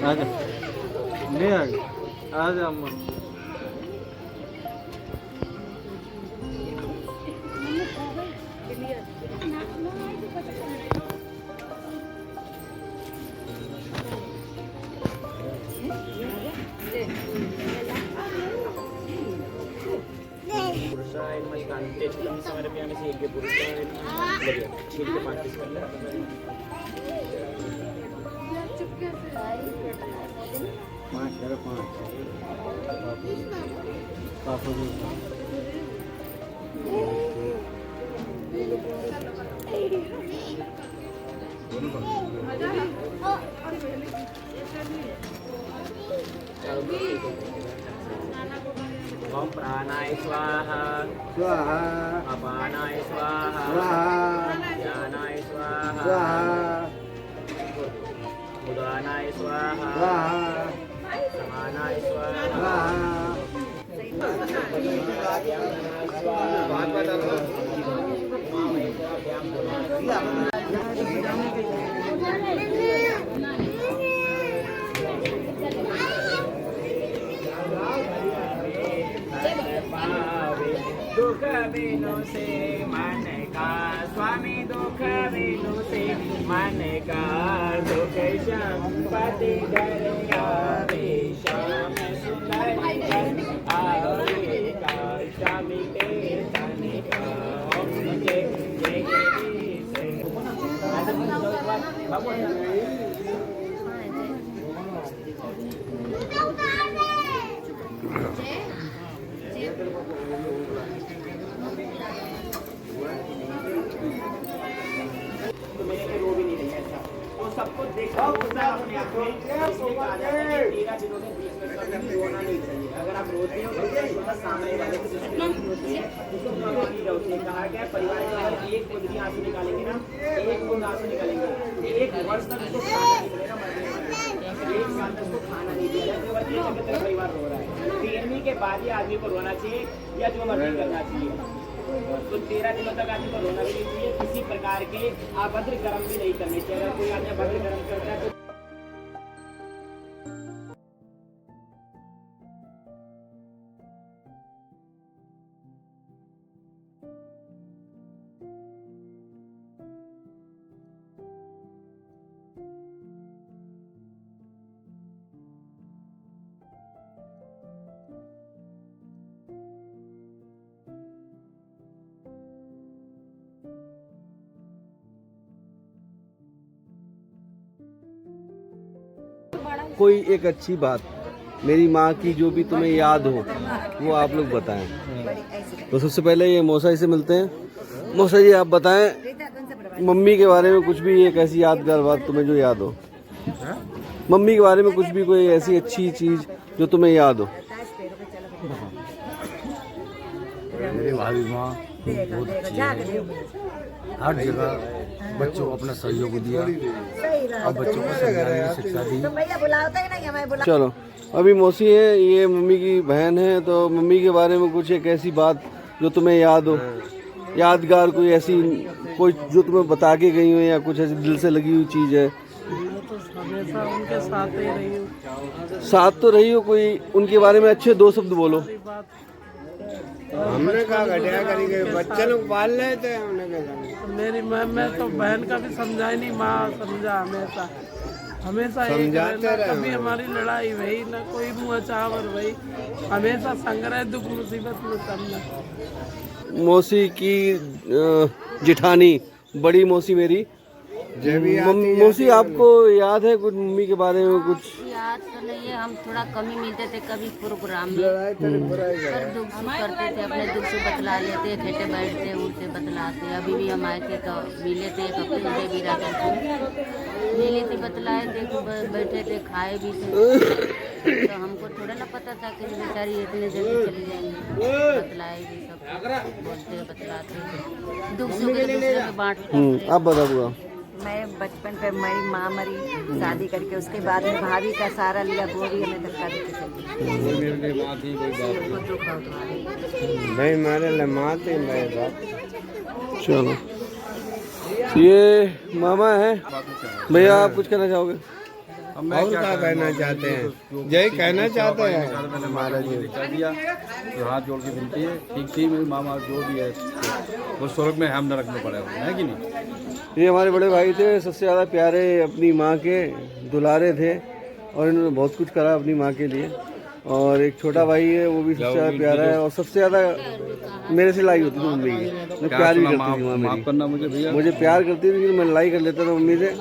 आजा ले आजा अम्मा समर्पयामि से पुरुषाय छील के 5 पीस कर ले 5 करो 5 ओम प्राणाय स्वाहा स्वाहा अपानाय स्वाहा स्वाहा ज्ञानाय स्वाहा स्वाहा उदानाय स्वाहा स्वाहा समानाय स्वाहा दुख बिनु से मन का स्वामी दुख बिनु से मन का दुख संपत्ति घर आवे श्याम सुंदर आवे का स्वामी के तन का जय जय से सबको देखा अपने आप में तेरा जिन्होंने रोना नहीं चाहिए। अगर आप रोते हो तो सामने वाले को कहा गया परिवार के अगर एक बुद्धि आंसू निकालेंगे ना एक बूंद आंसू निकालेंगे 1 वर्ष तक उसको खाना नहीं मिलेगा मरने वाला 1 साल तक उसको खाना नहीं मिलेगा परिवार रो रहा है 13वीं के बाद ही आदमी को रोना चाहिए या जो मर्जी करना चाहिए। तो 13 दिनों तक आदमी को रोना भी नहीं चाहिए। किसी प्रकार के अभद्र कर्म भी नहीं करने चाहिए। अगर कोई आदमी अभद्र कर्म करता है तो कोई एक अच्छी बात मेरी माँ की जो भी तुम्हें याद हो वो आप लोग बताएं। तो सबसे पहले ये मौसा जी से मिलते हैं। मौसा जी आप बताएं मम्मी के बारे में कुछ भी एक ऐसी यादगार बात तुम्हें जो याद हो। मम्मी के बारे में कुछ भी कोई ऐसी अच्छी चीज जो तुम्हें याद हो। मेरी भाभी माँ बहुत अच्छी है, हर जगह बच्चों को अपना सहयोग दिया और बच्चों को समझाने की शिक्षा दी। चलो अभी मौसी है, ये मम्मी की बहन है, तो मम्मी के बारे में कुछ एक ऐसी बात जो तुम्हें याद हो, यादगार कोई ऐसी कोई जो तुम्हें बता के गई हो या कुछ ऐसी दिल से लगी हुई चीज है। तो हमेशा उनके साथ ही रही हूँ। साथ तो रही हो, कोई उनके बारे में अच्छे दो शब्द बोलो। बात हमने कहा घटिया करेंगे, बच्चे लोग पाल रहे थे, हमने कहा मेरी मैं तो बहन का भी समझाई नहीं, माँ समझा हमेशा हमेशा एक समझाते रहना, रहे। कभी हमारी लड़ाई वही ना कोई मुँह चावर वही, हमेशा संग रहे, दुख मुसीबत में समझा। मौसी की जिठानी बड़ी मौसी मेरी मौसी, आपको याद है कुछ मम्मी के बारे में कुछ? याद तो नहीं है, हम थोड़ा कम ही मिलते थे कभी प्रोग्राम में, पर दुख सुख करते थे, अपने दुख से बतला लेते, खेते बैठते उठते बतलाते। अभी भी हम आए थे तो मिले थे, एक हफ्ते मुझे भी रह मिले थे, बतलाए थे, बैठे थे, खाए भी थे। तो हमको थोड़ा ना पता था कि बेचारी इतने जल्दी चली जाएंगी। बतलाए भी सब, बोलते बतलाते, दुख सुख एक दूसरे में बांटते। आप बता बुआ। मैं बचपन पे मेरी माँ मरी शादी करके, उसके बाद में भाभी का सारा लिया, वो भी हमें धक्का देके चली नहीं मारे माँ थी मेरे बाप। चलो ये मामा है। भैया आप कुछ कहना चाहोगे? और क्या कहना चाहते हैं? यही कहना चाहते हैं महाराज जी। दिया तो हाथ जोड़ के विनती है, ठीक थी मेरी मामा, जो भी है वो स्वर्ग में हम नरक में पड़े हुए हैं, कि नहीं? ये हमारे बड़े भाई थे, सबसे ज़्यादा प्यारे अपनी माँ के दुलारे थे और इन्होंने बहुत कुछ करा अपनी माँ के लिए। और एक छोटा भाई है, वो भी सबसे ज़्यादा प्यारा है और सबसे ज़्यादा मेरे से लड़ाई होती थी मम्मी की। मैं प्यार भी करती थी माँ माफ मेरी, करना मुझे भैया। मुझे प्यार करती थी, मैं लड़ाई कर लेता था मम्मी से।